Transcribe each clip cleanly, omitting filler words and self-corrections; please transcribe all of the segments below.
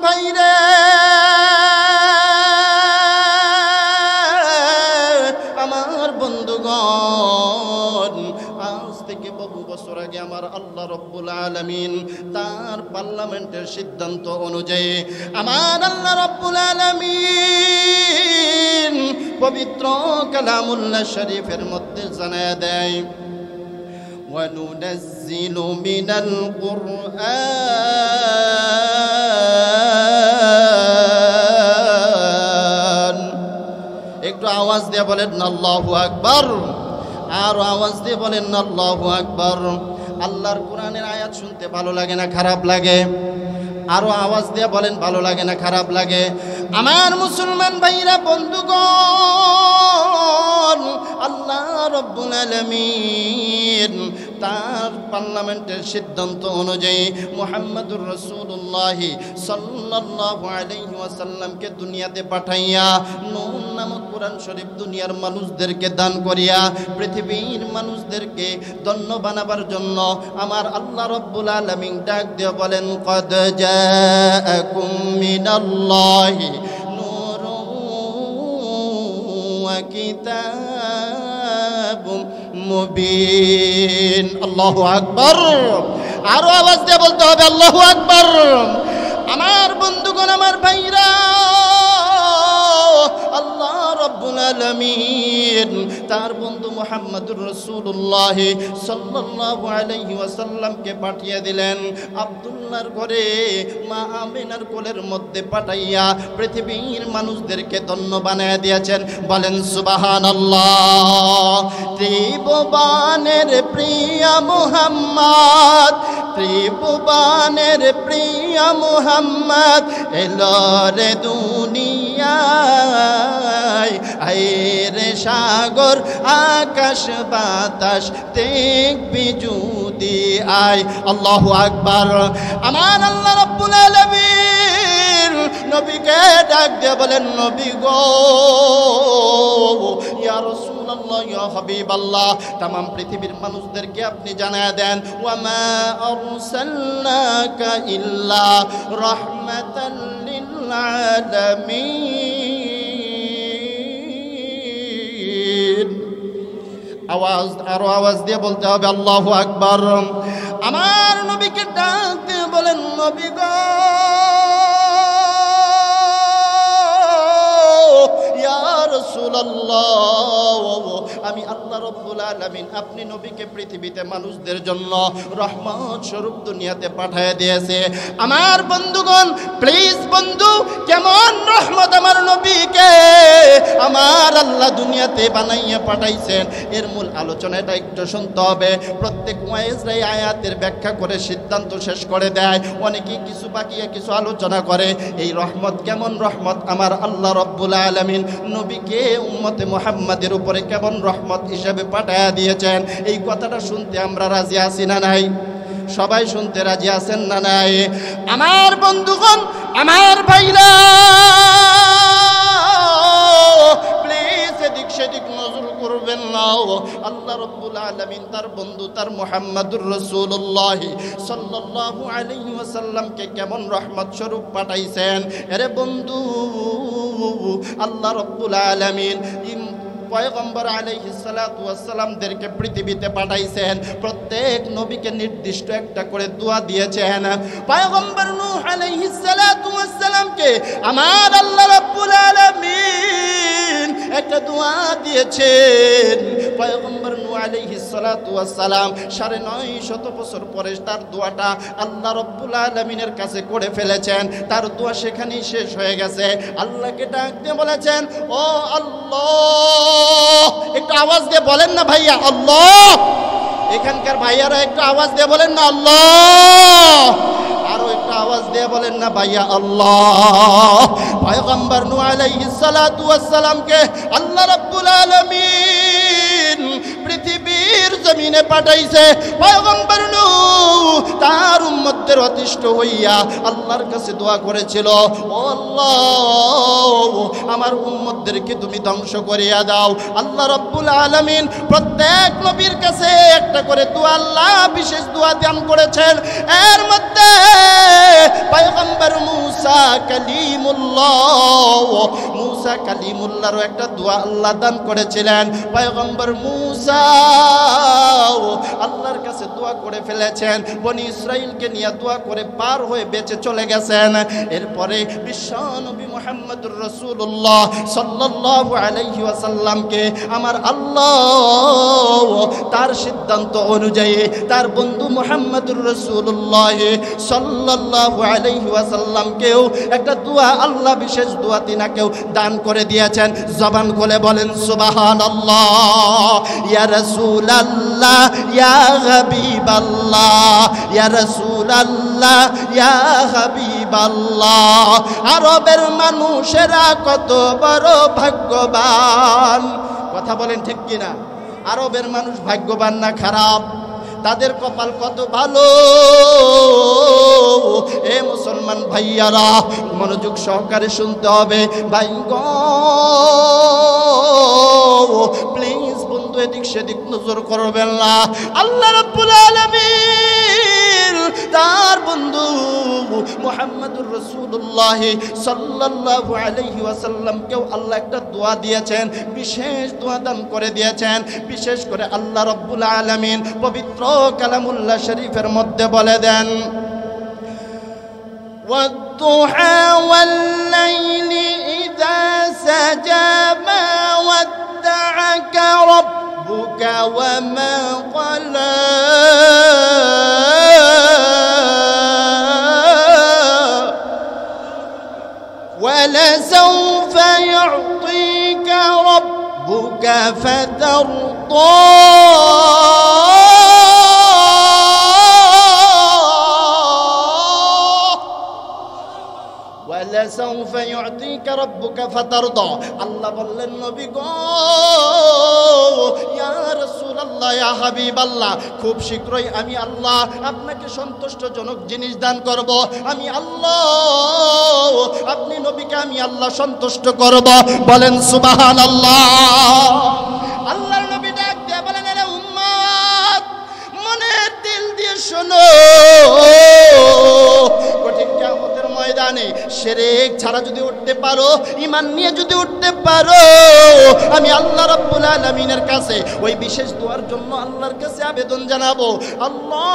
ভাইরে, আমার বন্ধুগণ, আজ থেকে বহু বছর আগে আমার আল্লাহ রব্বুল আলামিন তার পার্লামেন্টের সিদ্ধান্ত অনুযায়ী আমার আল্লাহ রব্বুল আলামিন পবিত্র কালামুল্লাহ শরীফের মধ্যে জানায় দেয়, وَنُنَزِّلُ مِنَ الْقُرْآنِ একটু আওয়াজ দিয়ে বলেন আল্লাহু আকবার, আর আওয়াজ দিয়ে বলেন আল্লাহু আকবার। আল্লাহর কোরআনের আয়াত শুনতে ভালো লাগে না খারাপ লাগে? আরো আওয়াজ দিয়ে বলেন ভালো লাগে না খারাপ লাগে? আমার মুসলমান ভাইরা বন্ধুগণ, আল্লাহ রব্বুল আলামিন তার পার্লামেন্টের সিদ্ধান্ত অনুযায়ী মুহাম্মদুর রাসূলুল্লাহ সাল্লাল্লাহু আলাইহি ওয়াসাল্লামকে দুনিয়াতে পাঠাইয়া নূর নামক কোরআন শরীফ দুনিয়ার মানুষদেরকে দান করিয়া পৃথিবীর মানুষদেরকে ধন্য বানাবার জন্য আমার আল্লাহ রব্বুল আলামিন ডাক দিয়ে বলেন, কদ জাআকুম মিনাল্লাহি নূরুন ওয়া কিতাবুম মুবিন। আল্লাহু আকবার। আরো আওয়াজ দিয়ে বলতে হবে আল্লাহু আকবার। আমার বন্ধুগণ, আমার ভাইরা, আল্লাহ রব্বুল আলামিন তার বন্ধু মুহাম্মদুর রাসূলুল্লাহ সাল্লাল্লাহু আলাইহি ওয়াসাল্লামকে পাঠিয়ে দিলেন আব্দুল্লাহর ঘরে মা আমিনার কোলের মধ্যে পাঠাইয়া পৃথিবীর মানুষদেরকে ধন্য বানায় দিয়েছেন। বলেন সুবহানাল্লাহ। ত্রিভুবনের প্রিয় মুহাম্মদ, ত্রিভুবনের প্রিয় মুহাম্মদ এলো রে দুনিয়ায়, আইরে সাগর আকাশ বাতাস দেখবি যদি আয়। আল্লাহু আকবার। আমার আল্লাহ রাব্বুল আলামিন নবীকে ডাক দিয়ে বলেন, নবী গো, ইয়া রাসূলুল্লাহ, ইয়া হাবিবাল্লাহ, तमाम পৃথিবীর মানুষদেরকে আপনি জানায় দেন, ওয়া মা আরসালনাকা ইল্লা রাহমাতাল লিল আলামিন। আওয়াজ, আরো আওয়াজ দিয়ে বলতে হবে আল্লাহু আকবার। আমার নবীকে ডাক দিয়ে বলেন, নবী গো, ইয়া রাসূলুল্লাহ, আমি আল্লাহ রব্বুল আলামিন আপনি নবীকে পৃথিবীতে মানুষদের জন্য রহমত স্বরূপ দুনিয়াতে পাঠিয়ে দিয়েছে। আমার বন্ধুগণ, প্লিজ বন্ধু, কেমন রহমত আমার নবীকে আমার আল্লাহ দুনিয়াতে বানাইয়া পাঠাইছেন, এর মূল আলোচনাটা একটু শুনতে হবে। প্রত্যেক ওয়াইজরা এই আয়াতের ব্যাখ্যা করে সিদ্ধান্ত শেষ করে দেয়, অনেকেই কিছু বাকিয়ে কিছু আলোচনা করে। এই রহমত কেমন রহমত আমার আল্লাহ রব্বুল আলামিন নবীকে উম্মতে মুহাম্মাদের উপরে কেমন রহমত হিসেবে পাঠায়া দিয়েছেন, এই কথাটা শুনতে আমরা রাজি আছি না নাই? সবাই শুনতে রাজি আছেন না নাই? আমার বন্ধুগণ, আমার ভাইরা, প্লিজ এদিক সেদিক নজর করবেন না। আল্লাহ রব্বুল আলামিন তার বন্ধু তার মুহাম্মদুর রাসূলুল্লাহ সাল্লাল্লাহু আলাইহি ওয়াসাল্লামকে কেমন রহমত স্বরূপ পাঠাইছেন। আরে বন্ধু, আল্লাহ রব্বুল আলামিন পয়গম্বর আলাইহিস সালাতু ওয়াস সালামদেরকে পৃথিবীতে পাঠাইছেন। প্রত্যেক নবীকে নির্দিষ্ট একটা করে দোয়া দিয়েছেন। পয়গম্বর নূহ আলাইহিস সালাতু ওয়াস সালামকে আমার আল্লাহ রাব্বুল আলামিন একটা দোয়া দিয়েছেন। পয়গম্বর নূহ আলাইহিস সালাতু ওয়াস সালাম ৯৫০ বছর পরে তার দোয়াটা আল্লাহ রাব্বুল আলামিনের কাছে করে ফেলেছেন। তার দোয়া সেখানেই শেষ হয়ে গেছে। আল্লাহকে ডাক দিয়ে বলেছেন, ও আল্লাহ, একটু আওয়াজ দিয়ে বলেন না ভাইয়া আল্লাহ। এখানকার ভাইয়ারা একটু আওয়াজ দিয়ে বলেন না আল্লাহ। আরো একটু আওয়াজ দিয়ে বলেন না ভাইয়া আল্লাহ। পয়গম্বর নূহ আলাইহিস সালাতু ওয়াস সালামকে আল্লাহ রাব্বুল আলামিন পৃথিবীর জমিনে পাঠাইছে। পয়গম্বর নূহ তার উম্মতদের অতিষ্ঠ হইয়া আল্লাহর কাছে দোয়া করেছিল, ও আল্লাহ, আমার উম্মতদেরকে তুমি ধ্বংস করিয়া দাও। আল্লাহ রাব্বুল আলামিন প্রত্যেক নবীর কাছে একটা করে দোয়া, আল্লাহ বিশেষ দোয়া দান করেছেন। এর মধ্যে পয়গম্বর মূসা কালিমুল্লাহ, মুসা কালিমুল্লাহর একটা দোয়া আল্লাহ দান করেছিলেন। পয়গম্বর মুসা আল্লাহর কাছে দোয়া করে ফেলেছেন, বনি ইসরাইলকে নিয়ে দোয়া করে পার হয়ে বেঁচে চলে গেছেন। এরপরে বিশ্বনবী মুহাম্মদুর রাসূলুল্লাহ সাল্লাল্লাহু আলাইহি ওয়াসাল্লামকে আমার আল্লাহ তার সিদ্ধান্ত অনুযায়ী তার বন্ধু মুহাম্মদুর রাসূলুল্লাহ সাল্লাল্লাহু আলাইহি ওয়াসাল্লামকেও একটা দোয়া, আল্লাহ বিশেষ দোয়া তিনাকেও দান করে দিয়েছেন। জবান খুলে বলেন সুবহানাল্লাহ। ইয়া রাসূলাল্লাহ, ইয়া হাবিবাল্লাহ, ইয়া রাসূলাল্লাহ, ইয়া হাবিবাল্লাহ। আরবের মানুষেরা কত বড় ভাগ্যবান, কথা বলেন ঠিক কিনা? আরবের মানুষ ভাগ্যবান না খারাপ? তাদের কপাল কত ভালো। এ মুসলমান ভাইয়ারা, মনোযোগ সহকারে শুনতে হবে ভাই গো, প্লিজ বন্ধু এদিক সেদিক নজর করবেন না। আল্লাহ রাব্বুল আলামিন তার বন্ধু মুহাম্মদুর রাসূলুল্লাহ সাল্লাল্লাহু আলাইহি ওয়াসাল্লামকেও আল্লাহ একটা দোয়া দিয়েছেন, বিশেষ দোয়া দান করে দিয়েছেন। বিশেষ করে আল্লাহ রাব্বুল আলামিন পবিত্র কালামুল্লাহ শরীফের মধ্যে বলে দেন, ওয়াদ-দুহা ওয়াল-লাইলি ইযা সাজা মা ওয়াদ্দা'আকা রাব্বুকা ওয়া মা ক্বালা ولسوف يعطيك ربك فترضى ولسوف يعطيك ربك فترضى। আল্লাহ বললেন নবী গো, ইয়া রাসূলুল্লাহ, ইয়া হাবিবাল্লাহ, খুব শীঘ্রই আমি আল্লাহ আপনাকে সন্তুষ্টজনক জিনিস দান করব। আমি আল্লাহ, আপনি নবীকে আমি আল্লাহ সন্তুষ্ট করব। বলেন সুবহানাল্লাহ। আল্লাহর নবী ডাক দিয়ে বলেন, আরে উম্মত, মনের দিল দিয়ে শোনো, কঠিন কিয়ামতের ময়দানে শিরক ছাড়া যদি উঠতে পারো, ঈমান নিয়ে যদি উঠতে পারো, আমি আল্লাহ রাব্বুল আলামিনের কাছে ওই বিশেষ দোয়ার জন্য আল্লাহর কাছে আবেদন জানাবো। আল্লাহ,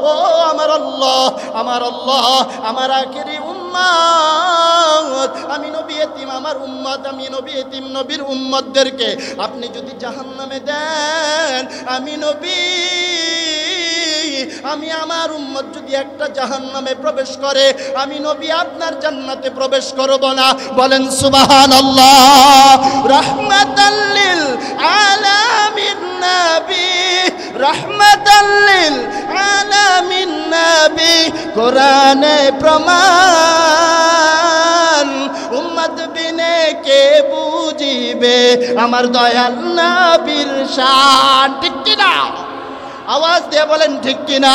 ও আমার আল্লাহ, আমার আল্লাহ, আমার আখেরি উম্মত, আমি নবী এতিম, আমার উম্মত, আমি নবী এতিম নবীর উম্মতদেরকে আপনি যদি জাহান্নামে দেন, আমি নবী, আমি আমার উম্মত যদি একটা জাহান্নামে প্রবেশ করে, আমি নবী আপনার জান্নাতে প্রবেশ করব না। বলেন সুবহানাল্লাহ। রাহমাতাল লিল আলামিন নবী, রাহমাতাল লিল আলামিন নবী, কোরআনে প্রমাণ, উম্মত বিনে কে বুঝিবে আমার দয়াল নবীর শান। ঠিক কি না? আওয়াজ দিয়ে বলেন ঠিক কিনা?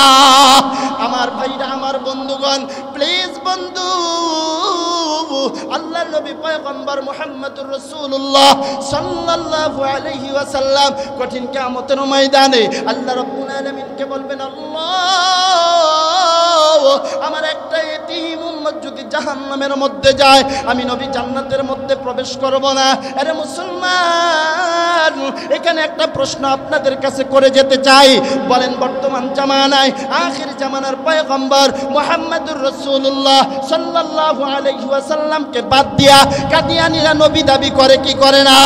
আমার ভাইরা, আমার বন্ধুগণ, প্লিজ বন্ধু, আল্লাহর নবী পয়গম্বর মুহাম্মদুর রাসূলুল্লাহ সাল্লাল্লাহু আলাইহি ওয়াসাল্লাম কঠিন কিয়ামতের ময়দানে আল্লাহ রাব্বুল আলামিনকে বলবেন, আল্লাহ, আমার একটা এতিম উম্মত যদি জাহান্নামের মধ্যে যায়, আমি নবী জান্নাতের মধ্যে প্রবেশ করব না। আরে মুসলমান, এখানে একটা প্রশ্ন আপনাদের কাছে করে যেতে চাই। বলেন, বর্তমান জামানায় আখির জামানার পয়গম্বর মুহাম্মদুর রাসূলুল্লাহ সাল্লাল্লাহু আলাইহি ওয়াসাল্লামকে বাদ দিয়া কাদিয়ানীরা নবী দাবি করে কি করে না?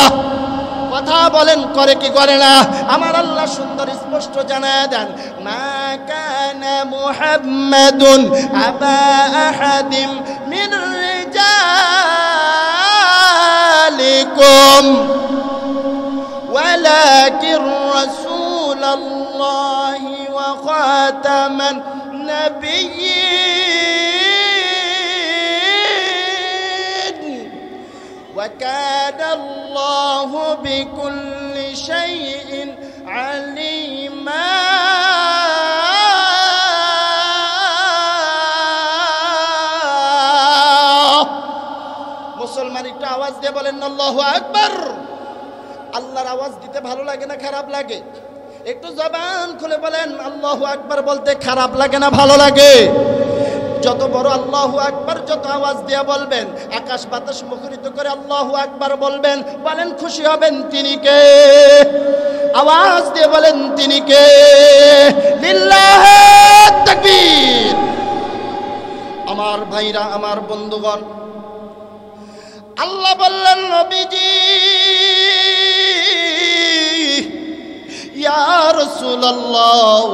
কথা বলেন, করে কি করে না? আমার আল্লাহ সুন্দর স্পষ্ট জানায় দেন, মা কানা মুহাম্মাদুন আবা আহাদিম মিন রিজালিকুম ওয়ালাকিন রাসূলুল্লাহি ওয়া খাতামান নাবিয়্যিন ওয়া কানা আল্লাহু বিকুল্লি শাইইন আলিমা। মুসলমান একটু আওয়াজ দিয়ে বলেন আল্লাহু আকবার। আল্লাহর আওয়াজ দিতে ভালো লাগে না খারাপ লাগে? একটু জবান খুলে বলেন, আল্লাহু আকবার বলতে খারাপ লাগে না ভালো লাগে? যত বড় আল্লাহু আকবার যত আওয়াজ দিয়ে বলবেন, আকাশ বাতাস মুখরিত করে আল্লাহু আকবার বলবেন, বলেন খুশি হবেন তিনি কে? আওয়াজ দিয়ে বলেন তিনি কে? লিল্লাহি তাকবীর। আমার ভাইরা, আমার বন্ধুগণ, আল্লাহ বললেন নবীজি ইয়া রাসূলুল্লাহ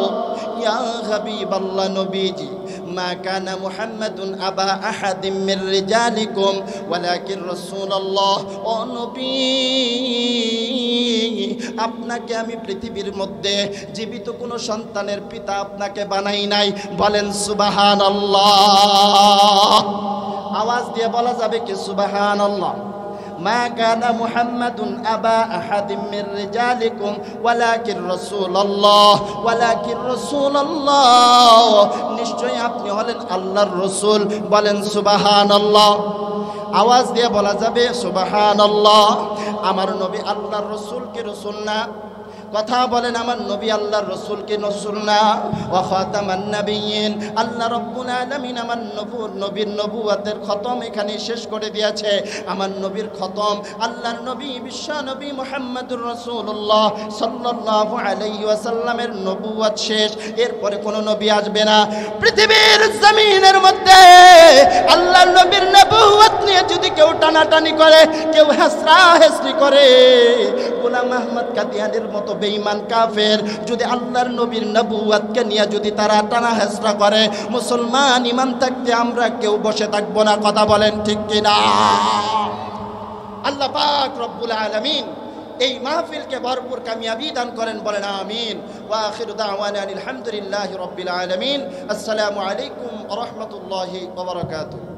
ইয়া হাবিবাল্লাহ, নবীজি মা কানা মুহাম্মাদুন আবা আহাদিম মির রিজালিকুম ওয়ালাকিন রাসূলুল্লাহ। ও নবী, আপনাকে আমি পৃথিবীর মধ্যে জীবিত কোনো সন্তানের পিতা আপনাকে বানাই নাই। বলেন সুবহানাল্লাহ। আওয়াজ দিয়ে বলা যাবে কি সুবহানাল্লাহ? মা কানা মুহাম্মাদুন আবা আহাদিম মির রিজালিকুম ওয়ালাকিন রাসূলুল্লাহ, ওয়ালাকিন রাসূলুল্লাহ, নিশ্চয়ই আপনি হলেন আল্লাহর রাসূল। বলেন সুবহানাল্লাহ। আওয়াজ দিয়ে বলা যাবে সুবহানাল্লাহ। আমার নবী আল্লাহর রাসূল কি রাসূল না? কথা বলেন, আমার নবী আল্লাহর রাসূল কি রাসূল না? ওয়া খাতামান নাবিয়্যিন, আল্লাহ রাব্বুল আলামিন আমার নবীর নবুয়তের খতম এখানে শেষ করে দিয়েছে। আমার নবীর খতম, আল্লাহর নবী বিশ্ব নবী মুহাম্মদুর রাসূলুল্লাহ সাল্লাল্লাহু আলাইহি ওয়াসাল্লামের নবুয়ত শেষ। এরপরে কোনো নবী আসবে না। পৃথিবীর জমিনের মধ্যে আল্লাহর নবীর নবুয়ত নিয়ে যদি কেউ টানাটানি করে, কেউ হাসরাহাসরি করে, গোলাম আহমদ কাদিয়ানির মতো বেঈমান কাফের যদি আল্লাহর নবীর নবুয়তকে নিয়ে যদি তারা টানা হেসরা করে, মুসলমান ইমান থাকতে আমরা কেউ বসে থাকবো না। কথা বলেন ঠিক কিনা? আল্লাহ পাক রব্বুল আলামিন এই মাহফিলকে ভরপুর কামিয়াবি দান করেন। বলেন আমিন। ওয়া আখিরু দাওয়ানা আলহামদুলিল্লাহি রাব্বিল আলামিন। আসসালামু আলাইকুম ওয়া রাহমাতুল্লাহি ওয়া বারাকাতুহু।